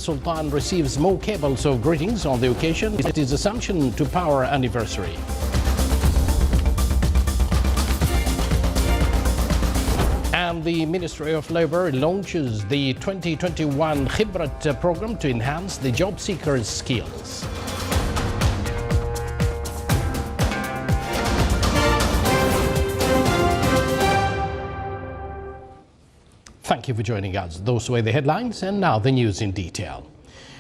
Sultan receives more cables of greetings on the occasion. It is Assumption to Power anniversary. And the Ministry of Labour launches the 2021 Khibrat program to enhance the job seekers' skills. Thank you for joining us. Those were the headlines, and now the news in detail.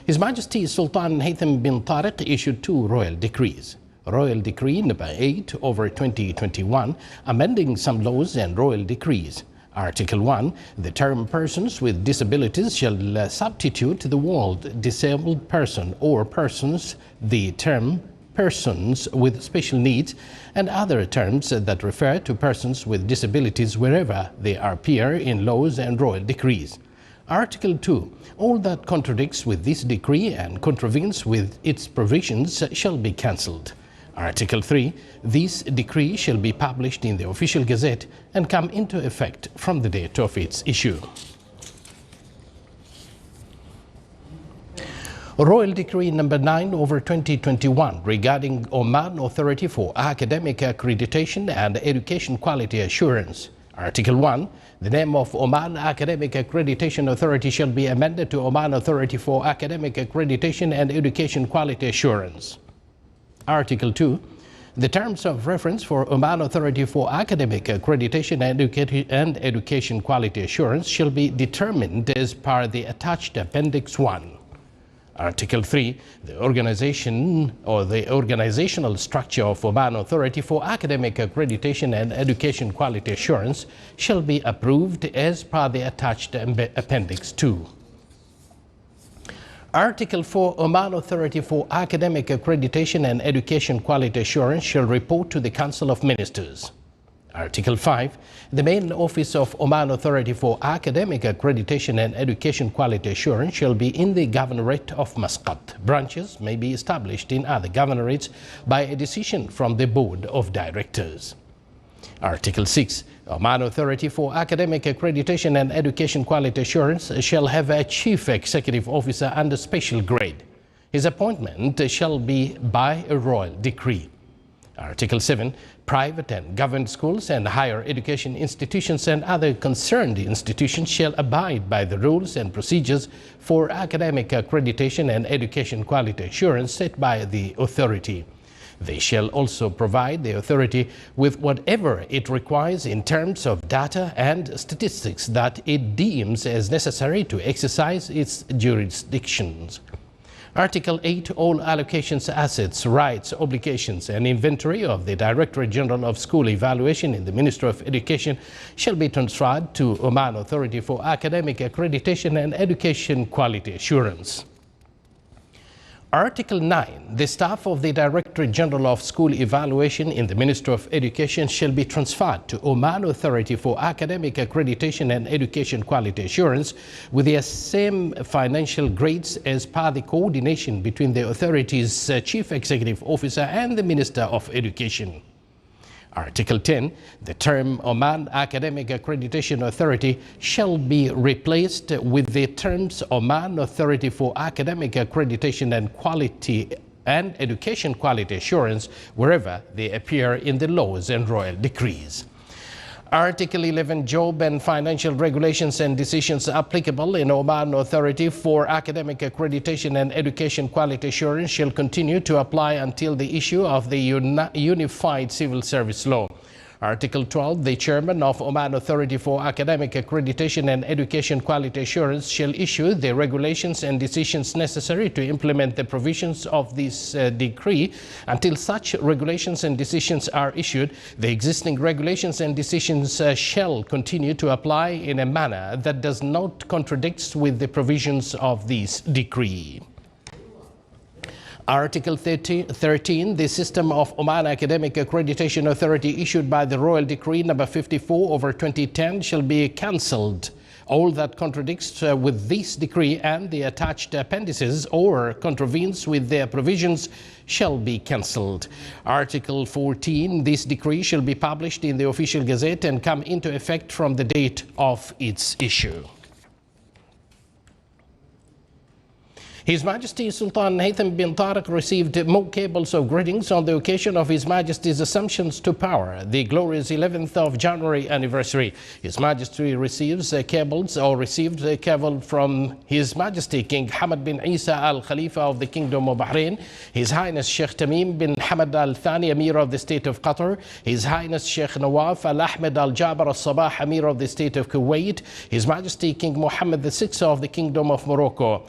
His Majesty Sultan Haytham bin Tariq issued two royal decrees. Royal Decree number 8/2021, amending some laws and royal decrees. Article 1, the term persons with disabilities shall substitute the word disabled person or persons, the term persons with special needs, and other terms that refer to persons with disabilities wherever they appear in laws and royal decrees. Article 2, all that contradicts with this decree and contravenes with its provisions shall be cancelled. Article 3, this decree shall be published in the official gazette and come into effect from the date of its issue. Royal Decree number 9/2021 regarding Oman Authority for Academic Accreditation and Education Quality Assurance. Article 1, the name of Oman Academic Accreditation Authority shall be amended to Oman Authority for Academic Accreditation and Education Quality Assurance. Article 2, the terms of reference for Oman Authority for Academic Accreditation and Education Quality Assurance shall be determined as per the attached Appendix 1. Article 3, the organization or the organizational structure of Oman Authority for Academic Accreditation and Education Quality Assurance shall be approved as per the attached Appendix 2. Article 4, Oman Authority for Academic Accreditation and Education Quality Assurance shall report to the Council of Ministers. Article 5, the main office of Oman Authority for Academic Accreditation and Education Quality Assurance shall be in the Governorate of Muscat. Branches may be established in other governorates by a decision from the Board of Directors. Article 6, Oman Authority for Academic Accreditation and Education Quality Assurance shall have a Chief Executive Officer under special grade. His appointment shall be by a royal decree. Article 7, private and government schools and higher education institutions and other concerned institutions shall abide by the rules and procedures for academic accreditation and education quality assurance set by the authority. They shall also provide the authority with whatever it requires in terms of data and statistics that it deems as necessary to exercise its jurisdictions. Article 8, all allocations, assets, rights, obligations and inventory of the Directorate General of School Evaluation in the Ministry of Education shall be transferred to Oman Authority for Academic Accreditation and Education Quality Assurance. Article 9, the staff of the Directorate General of School Evaluation in the Ministry of Education shall be transferred to Oman Authority for Academic Accreditation and Education Quality Assurance with the same financial grades as per the coordination between the authority's Chief Executive Officer and the Minister of Education. Article 10, the term Oman Academic Accreditation Authority shall be replaced with the terms Oman Authority for Academic Accreditation and Education Quality Assurance wherever they appear in the laws and royal decrees. Article 11, job and financial regulations and decisions applicable in Oman Authority for Academic Accreditation and Education Quality Assurance shall continue to apply until the issue of the Unified Civil Service Law. Article 12, the chairman of Oman Authority for Academic Accreditation and Education Quality Assurance shall issue the regulations and decisions necessary to implement the provisions of this decree. Until such regulations and decisions are issued, the existing regulations and decisions shall continue to apply in a manner that does not contradict with the provisions of this decree. Article 13, the system of Oman Academic Accreditation Authority issued by the Royal Decree number 54/2010 shall be cancelled. All that contradicts with this decree and the attached appendices or contravenes with their provisions shall be cancelled. Article 14, this decree shall be published in the official gazette and come into effect from the date of its issue. His Majesty Sultan Haytham bin Tariq received more cables of greetings on the occasion of His Majesty's assumptions to power, the glorious 11th of January anniversary. His Majesty received a cable from His Majesty King Hamad bin Isa Al Khalifa of the Kingdom of Bahrain, His Highness Sheikh Tamim bin Hamad Al Thani, Emir of the State of Qatar, His Highness Sheikh Nawaf Al Ahmed Al Jaber Al Sabah, Emir of the State of Kuwait, His Majesty King Mohammed VI of the Kingdom of Morocco,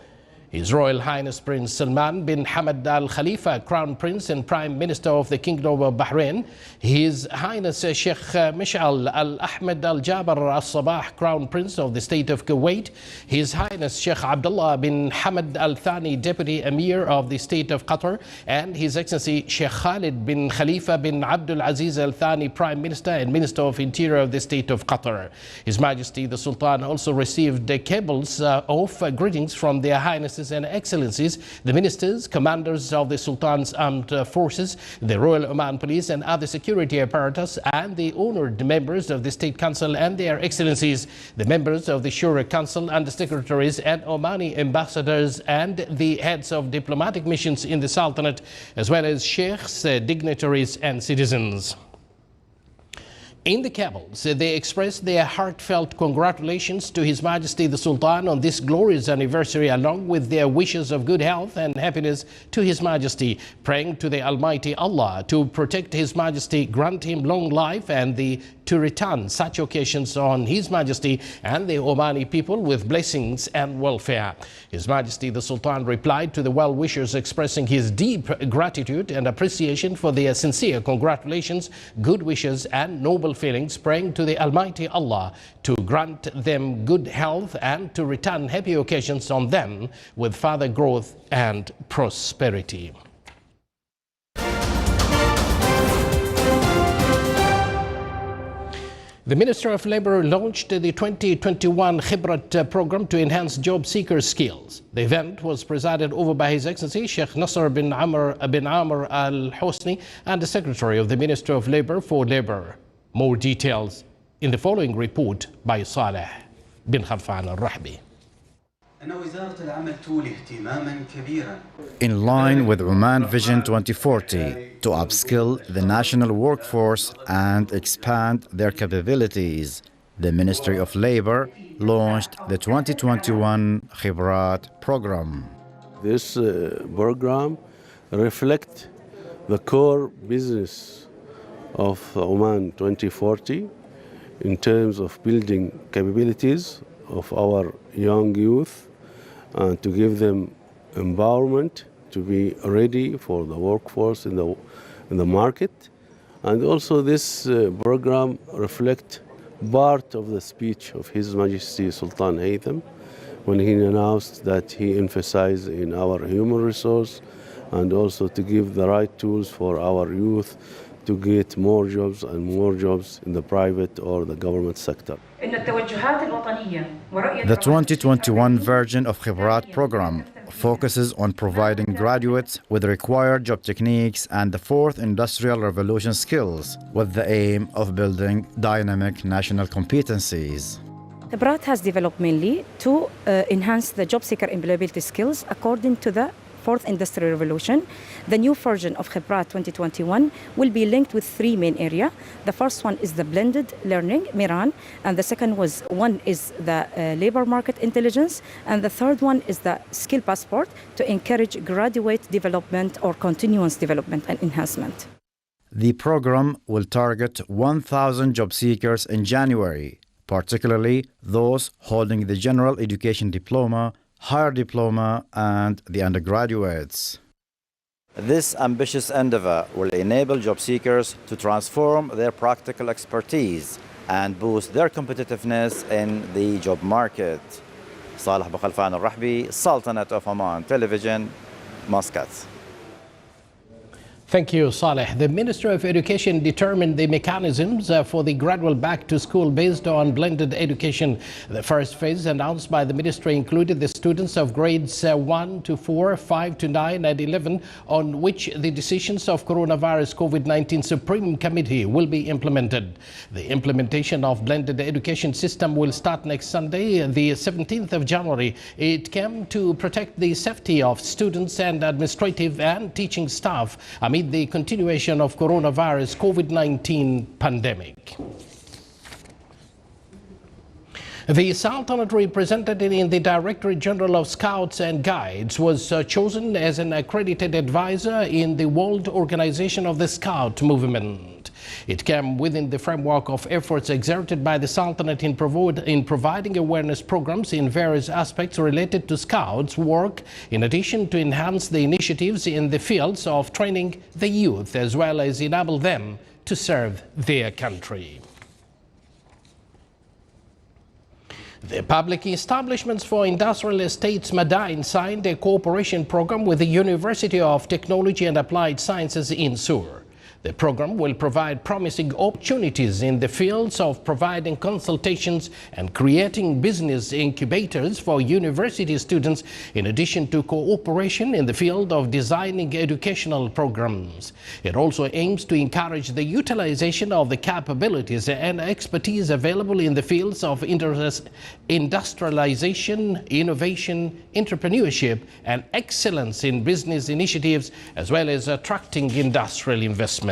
His Royal Highness Prince Salman bin Hamad Al Khalifa, Crown Prince and Prime Minister of the Kingdom of Bahrain, His Highness Sheikh Mish'al Al Ahmed Al Jaber Al Sabah, Crown Prince of the State of Kuwait, His Highness Sheikh Abdullah bin Hamad Al Thani, Deputy Emir of the State of Qatar, and His Excellency Sheikh Khalid bin Khalifa bin Abdul Aziz Al Thani, Prime Minister and Minister of Interior of the State of Qatar. His Majesty the Sultan also received cables of greetings from their Highnesses and Excellencies, the Ministers, Commanders of the Sultan's Armed Forces, the Royal Oman Police and other security apparatus, and the honored members of the State Council and their Excellencies, the members of the Shura Council, Undersecretaries and Omani ambassadors, and the heads of diplomatic missions in the Sultanate, as well as sheikhs, dignitaries and citizens. In the cables, they expressed their heartfelt congratulations to His Majesty the Sultan on this glorious anniversary, along with their wishes of good health and happiness to His Majesty, praying to the Almighty Allah to protect His Majesty, grant him long life, and to return such occasions on His Majesty and the Omani people with blessings and welfare. His Majesty the Sultan replied to the well-wishers, expressing his deep gratitude and appreciation for their sincere congratulations, good wishes and noble feelings, praying to the Almighty Allah to grant them good health and to return happy occasions on them with further growth and prosperity. The Minister of Labour launched the 2021 Khibrat program to enhance job seekers' skills. The event was presided over by His Excellency Sheikh Nasser bin Amr Al Hosni and the Secretary of the Ministry of Labour for Labour. More details in the following report by Saleh bin Khalfan Al-Rahbi. In line with Oman Vision 2040 to upskill the national workforce and expand their capabilities, the Ministry of Labour launched the 2021 Khibrat program. This program reflects the core business of Oman 2040 in terms of building capabilities of our young youth and to give them empowerment to be ready for the workforce in the market. And also this program reflects part of the speech of His Majesty Sultan Haytham when he announced that he emphasized in our human resource and also to give the right tools for our youth to get more jobs and more jobs in the private or the government sector. The 2021 version of Khibrat program focuses on providing graduates with required job techniques and the fourth industrial revolution skills with the aim of building dynamic national competencies. Khibrat has developed mainly to enhance the job seeker employability skills according to the fourth industrial revolution. The new version of Khibrat 2021 will be linked with three main areas. The first one is the blended learning, Miran, and the second one is the labor market intelligence, and the third one is the skill passport to encourage graduate development or continuous development and enhancement. The program will target 1,000 job seekers in January, particularly those holding the general education diploma, higher diploma, and the undergraduates. This ambitious endeavor will enable job seekers to transform their practical expertise and boost their competitiveness in the job market. Saleh bin Khalfan Al-Rahbi, Sultanate of Oman Television, Muscat. Thank you, Saleh. The Ministry of Education determined the mechanisms for the gradual back to school based on blended education. The first phase announced by the ministry included the students of grades 1 to 4, 5 to 9 and 11, on which the decisions of Coronavirus COVID-19 Supreme Committee will be implemented. The implementation of blended education system will start next Sunday, the 17th of January. It came to protect the safety of students and administrative and teaching staff amid the continuation of coronavirus COVID-19 pandemic. The Sultanate representative in the Directorate General of Scouts and Guides was chosen as an accredited advisor in the World Organization of the Scout Movement. It came within the framework of efforts exerted by the Sultanate in providing awareness programs in various aspects related to Scouts' work, in addition to enhance the initiatives in the fields of training the youth as well as enable them to serve their country. The Public Establishments for Industrial Estates Madain signed a cooperation program with the University of Technology and Applied Sciences in Sur. The program will provide promising opportunities in the fields of providing consultations and creating business incubators for university students, in addition to cooperation in the field of designing educational programs. It also aims to encourage the utilization of the capabilities and expertise available in the fields of industrialization, innovation, entrepreneurship, and excellence in business initiatives, as well as attracting industrial investment.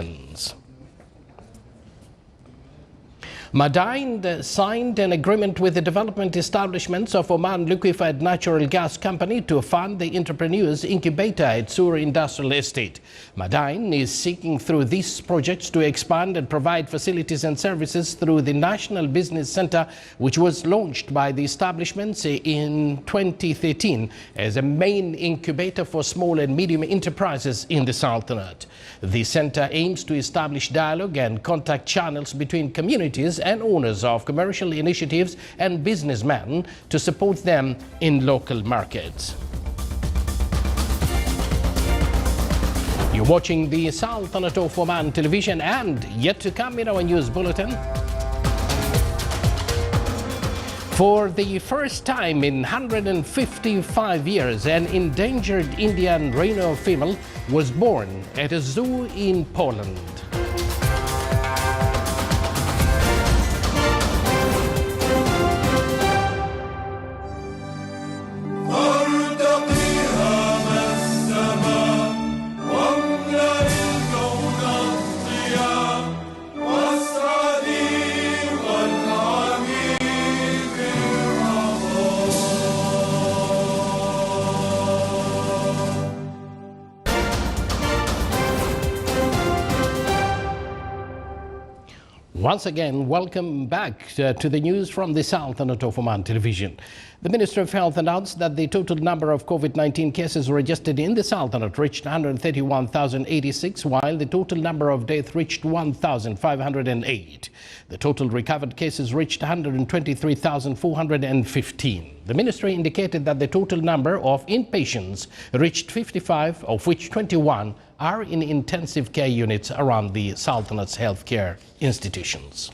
Madain signed an agreement with the development establishments of Oman Liquefied Natural Gas Company to fund the entrepreneurs incubator at Sur Industrial Estate. Madain is seeking through these projects to expand and provide facilities and services through the National Business Center, which was launched by the establishments in 2013 as a main incubator for small and medium enterprises in the Sultanate. The center aims to establish dialogue and contact channels between communities and owners of commercial initiatives and businessmen to support them in local markets. You're watching the Sultanate of Oman television, and yet to come in our news bulletin. For the first time in 155 years, an endangered Indian rhino female was born at a zoo in Poland. Once again, welcome back to the news from the Sultanate of Oman television. The Ministry of Health announced that the total number of COVID-19 cases registered in the Sultanate reached 131,086, while the total number of deaths reached 1,508. The total recovered cases reached 123,415. The ministry indicated that the total number of inpatients reached 55, of which 21 are in intensive care units around the Sultanate's healthcare institutions.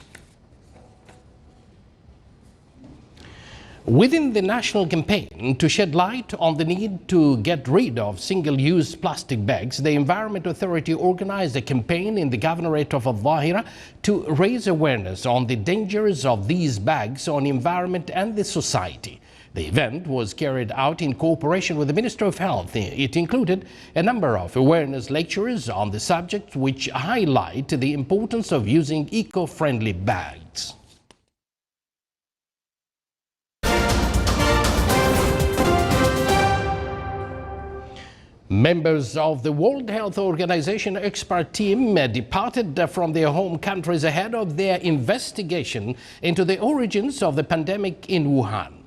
Within the national campaign to shed light on the need to get rid of single-use plastic bags, the Environment Authority organized a campaign in the Governorate of Al-Dhahira to raise awareness on the dangers of these bags on environment and the society. The event was carried out in cooperation with the Ministry of Health. It included a number of awareness lectures on the subject, which highlight the importance of using eco-friendly bags. Members of the World Health Organization expert team departed from their home countries ahead of their investigation into the origins of the pandemic in Wuhan.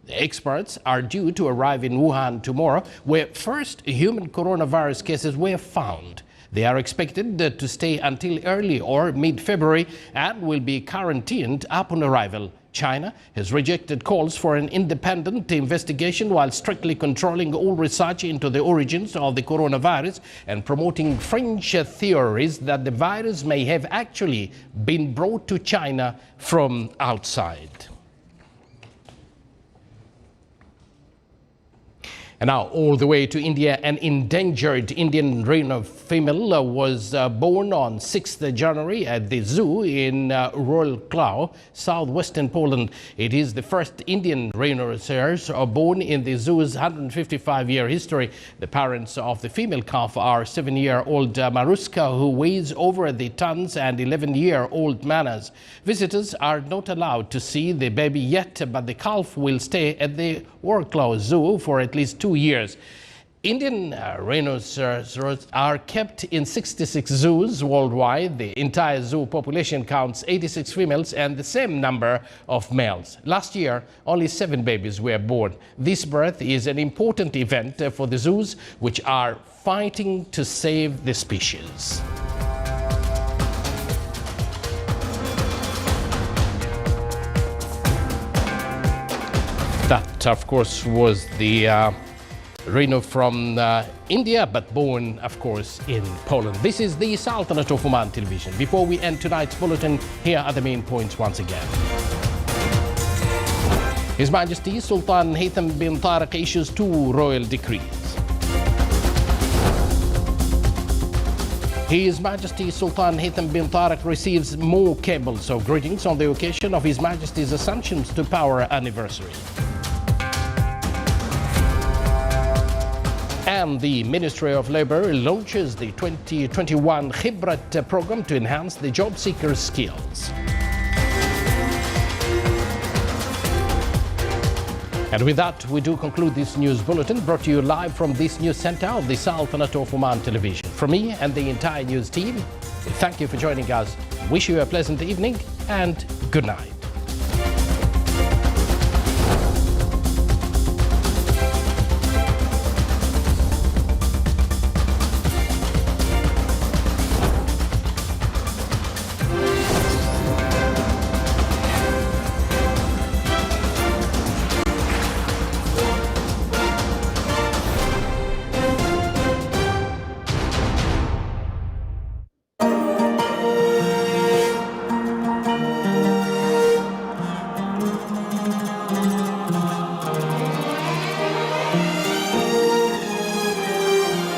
The experts are due to arrive in Wuhan tomorrow, where first human coronavirus cases were found. They are expected to stay until early or mid-February and will be quarantined upon arrival, China has rejected calls for an independent investigation while strictly controlling all research into the origins of the coronavirus and promoting fringe theories that the virus may have actually been brought to China from outside. And now, all the way to India, an endangered Indian rhino female was born on 6th January at the zoo in Wrocław, southwestern Poland. It is the first Indian rhinoceros born in the zoo's 155-year history. The parents of the female calf are 7-year-old Maruska, who weighs over the tons, and 11-year-old Manas. Visitors are not allowed to see the baby yet, but the calf will stay at the Wrocław Zoo for at least 2 years. Indian rhinoceros are kept in 66 zoos worldwide. The entire zoo population counts 86 females and the same number of males. Last year, only 7 babies were born. This birth is an important event for the zoos, which are fighting to save the species. That, of course, was the rhino from India, but born, of course, in Poland. This is the Sultanate of Oman television. Before we end tonight's bulletin, here are the main points once again. His Majesty Sultan Haytham bin Tariq issues 2 royal decrees. His Majesty Sultan Haytham bin Tariq receives more cables of greetings on the occasion of His Majesty's Assumptions to Power anniversary. And the Ministry of Labour launches the 2021 Khibrat program to enhance the job seekers' skills. And with that, we do conclude this news bulletin, brought to you live from this news center of the Sultanate of Oman television. From me and the entire news team, we thank you for joining us, wish you a pleasant evening, and good night.